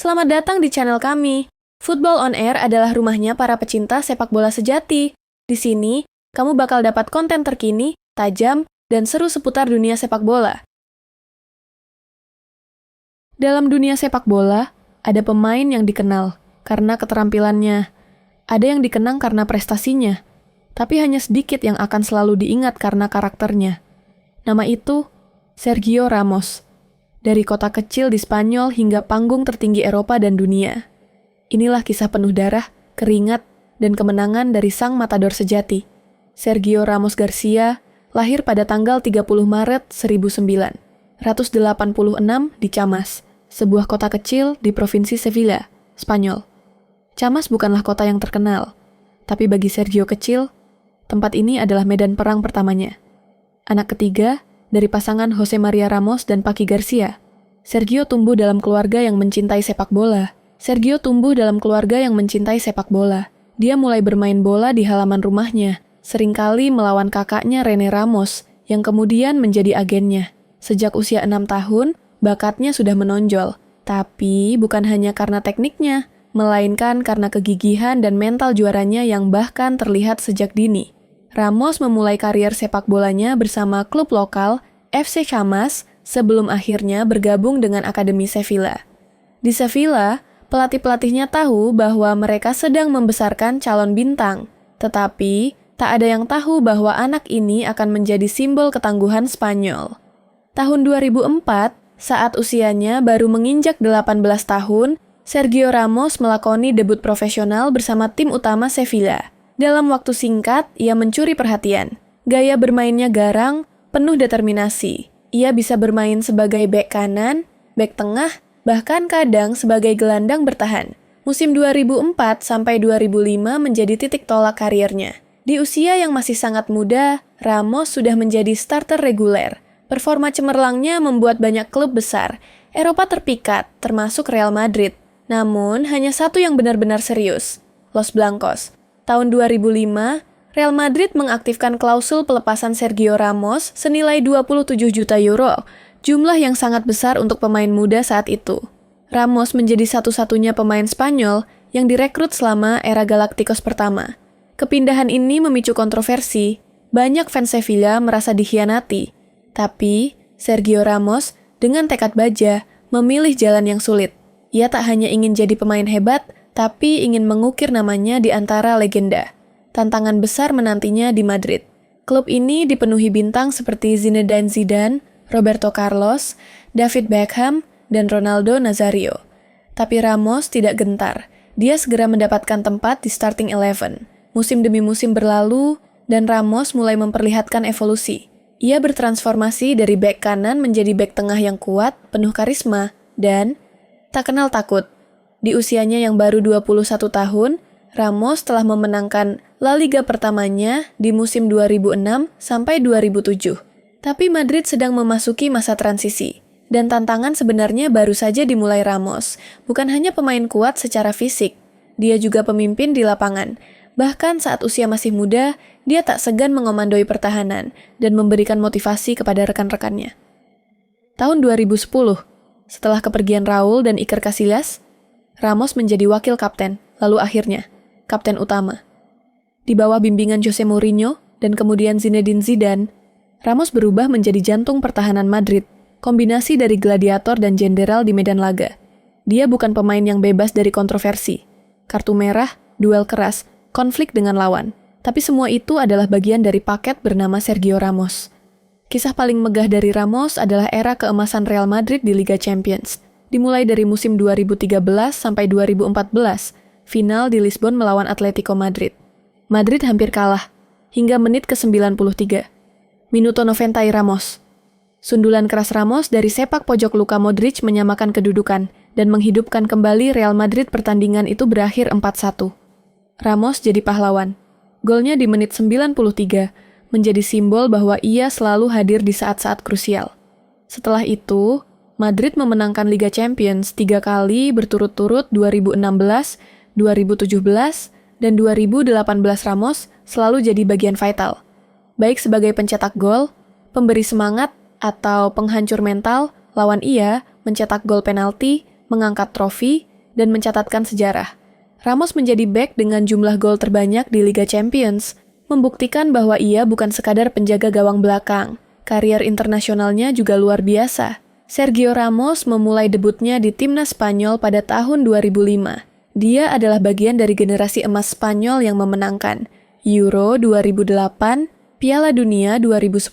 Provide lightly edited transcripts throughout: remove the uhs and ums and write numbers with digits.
Selamat datang di channel kami. Football on Air adalah rumahnya para pecinta sepak bola sejati. Di sini, kamu bakal dapat konten terkini, tajam, dan seru seputar dunia sepak bola. Dalam dunia sepak bola, ada pemain yang dikenal karena keterampilannya. Ada yang dikenang karena prestasinya, tapi hanya sedikit yang akan selalu diingat karena karakternya. Nama itu Sergio Ramos. Dari kota kecil di Spanyol hingga panggung tertinggi Eropa dan dunia. Inilah kisah penuh darah, keringat, dan kemenangan dari sang matador sejati. Sergio Ramos Garcia lahir pada tanggal 30 Maret 1986 di Chamas, sebuah kota kecil di provinsi Sevilla, Spanyol. Chamas bukanlah kota yang terkenal, tapi bagi Sergio kecil, tempat ini adalah medan perang pertamanya. Anak ketiga dari pasangan Jose Maria Ramos dan Paqui Garcia, Sergio tumbuh dalam keluarga yang mencintai sepak bola. Dia mulai bermain bola di halaman rumahnya, seringkali melawan kakaknya Rene Ramos, yang kemudian menjadi agennya. Sejak usia 6 tahun, bakatnya sudah menonjol. Tapi bukan hanya karena tekniknya, melainkan karena kegigihan dan mental juaranya yang bahkan terlihat sejak dini. Ramos memulai karier sepak bolanya bersama klub lokal FC Chamas sebelum akhirnya bergabung dengan Akademi Sevilla. Di Sevilla, pelatih-pelatihnya tahu bahwa mereka sedang membesarkan calon bintang, tetapi tak ada yang tahu bahwa anak ini akan menjadi simbol ketangguhan Spanyol. Tahun 2004, saat usianya baru menginjak 18 tahun, Sergio Ramos melakoni debut profesional bersama tim utama Sevilla. Dalam waktu singkat, ia mencuri perhatian. Gaya bermainnya garang, penuh determinasi. Ia bisa bermain sebagai bek kanan, bek tengah, bahkan kadang sebagai gelandang bertahan. Musim 2004 sampai 2005 menjadi titik tolak kariernya. Di usia yang masih sangat muda, Ramos sudah menjadi starter reguler. Performa cemerlangnya membuat banyak klub besar Eropa terpikat, termasuk Real Madrid. Namun, hanya satu yang benar-benar serius, Los Blancos. Tahun 2005, Real Madrid mengaktifkan klausul pelepasan Sergio Ramos senilai 27 juta euro, jumlah yang sangat besar untuk pemain muda saat itu. Ramos menjadi satu-satunya pemain Spanyol yang direkrut selama era Galacticos pertama. Kepindahan ini memicu kontroversi. Banyak fans Sevilla merasa dikhianati. Tapi, Sergio Ramos dengan tekad baja memilih jalan yang sulit. Ia tak hanya ingin jadi pemain hebat, tapi ingin mengukir namanya di antara legenda. Tantangan besar menantinya di Madrid. Klub ini dipenuhi bintang seperti Zinedine Zidane, Roberto Carlos, David Beckham, dan Ronaldo Nazario. Tapi Ramos tidak gentar. Dia segera mendapatkan tempat di starting 11. Musim demi musim berlalu, dan Ramos mulai memperlihatkan evolusi. Ia bertransformasi dari bek kanan menjadi bek tengah yang kuat, penuh karisma, dan tak kenal takut. Di usianya yang baru 21 tahun, Ramos telah memenangkan La Liga pertamanya di musim 2006 sampai 2007. Tapi Madrid sedang memasuki masa transisi, dan tantangan sebenarnya baru saja dimulai Ramos. Bukan hanya pemain kuat secara fisik, dia juga pemimpin di lapangan. Bahkan saat usia masih muda, dia tak segan mengomandoi pertahanan dan memberikan motivasi kepada rekan-rekannya. Tahun 2010, setelah kepergian Raul dan Iker Casillas, Ramos menjadi wakil kapten, lalu akhirnya kapten utama. Di bawah bimbingan Jose Mourinho dan kemudian Zinedine Zidane, Ramos berubah menjadi jantung pertahanan Madrid, kombinasi dari gladiator dan jenderal di medan laga. Dia bukan pemain yang bebas dari kontroversi, kartu merah, duel keras, konflik dengan lawan. Tapi semua itu adalah bagian dari paket bernama Sergio Ramos. Kisah paling megah dari Ramos adalah era keemasan Real Madrid di Liga Champions. Dimulai dari musim 2013 sampai 2014, final di Lisbon melawan Atletico Madrid. Madrid hampir kalah, hingga menit ke-93. Minuto 90 Ramos. Sundulan keras Ramos dari sepak pojok Luka Modric menyamakan kedudukan dan menghidupkan kembali Real Madrid. Pertandingan itu berakhir 4-1. Ramos jadi pahlawan. Golnya di menit 93 menjadi simbol bahwa ia selalu hadir di saat-saat krusial. Setelah itu, Madrid memenangkan Liga Champions 3 kali berturut-turut 2016, 2017, dan 2018. Ramos selalu jadi bagian vital. Baik sebagai pencetak gol, pemberi semangat, atau penghancur mental, lawan ia mencetak gol penalti, mengangkat trofi, dan mencatatkan sejarah. Ramos menjadi bek dengan jumlah gol terbanyak di Liga Champions, membuktikan bahwa ia bukan sekadar penjaga gawang belakang. Karier internasionalnya juga luar biasa. Sergio Ramos memulai debutnya di timnas Spanyol pada tahun 2005. Dia adalah bagian dari generasi emas Spanyol yang memenangkan Euro 2008, Piala Dunia 2010,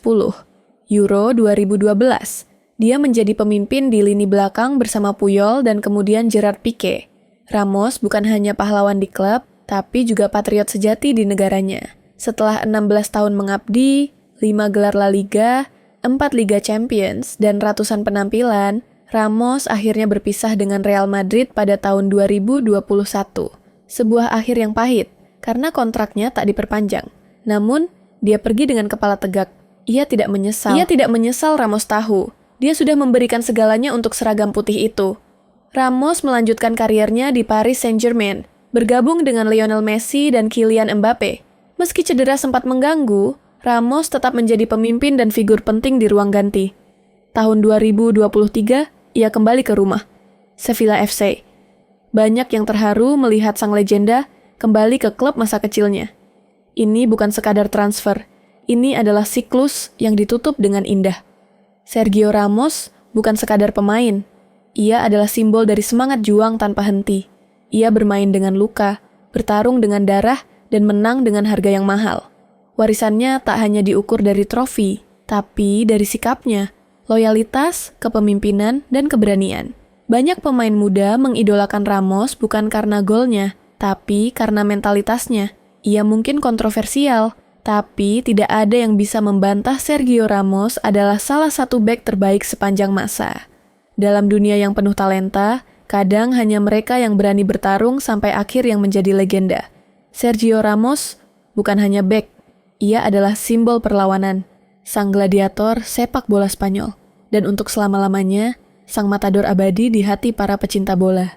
Euro 2012. Dia menjadi pemimpin di lini belakang bersama Puyol dan kemudian Gerard Piqué. Ramos bukan hanya pahlawan di klub, tapi juga patriot sejati di negaranya. Setelah 16 tahun mengabdi, 5 gelar La Liga, 4 Liga Champions, dan ratusan penampilan, Ramos akhirnya berpisah dengan Real Madrid pada tahun 2021. Sebuah akhir yang pahit, karena kontraknya tak diperpanjang. Namun, dia pergi dengan kepala tegak. Ia tidak menyesal, Ramos tahu. Dia sudah memberikan segalanya untuk seragam putih itu. Ramos melanjutkan kariernya di Paris Saint-Germain, bergabung dengan Lionel Messi dan Kylian Mbappe. Meski cedera sempat mengganggu, Ramos tetap menjadi pemimpin dan figur penting di ruang ganti. Tahun 2023, ia kembali ke rumah, Sevilla FC. Banyak yang terharu melihat sang legenda kembali ke klub masa kecilnya. Ini bukan sekadar transfer, ini adalah siklus yang ditutup dengan indah. Sergio Ramos bukan sekadar pemain, ia adalah simbol dari semangat juang tanpa henti. Ia bermain dengan luka, bertarung dengan darah, dan menang dengan harga yang mahal. Warisannya tak hanya diukur dari trofi, tapi dari sikapnya, loyalitas, kepemimpinan, dan keberanian. Banyak pemain muda mengidolakan Ramos bukan karena golnya, tapi karena mentalitasnya. Ia mungkin kontroversial, tapi tidak ada yang bisa membantah Sergio Ramos adalah salah satu bek terbaik sepanjang masa. Dalam dunia yang penuh talenta, kadang hanya mereka yang berani bertarung sampai akhir yang menjadi legenda. Sergio Ramos bukan hanya bek, ia adalah simbol perlawanan, sang gladiator sepak bola Spanyol, dan untuk selama-lamanya, sang matador abadi di hati para pecinta bola.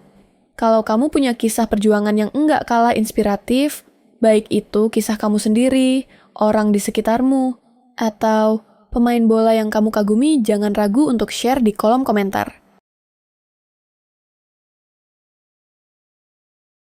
Kalau kamu punya kisah perjuangan yang enggak kalah inspiratif, baik itu kisah kamu sendiri, orang di sekitarmu, atau pemain bola yang kamu kagumi, jangan ragu untuk share di kolom komentar.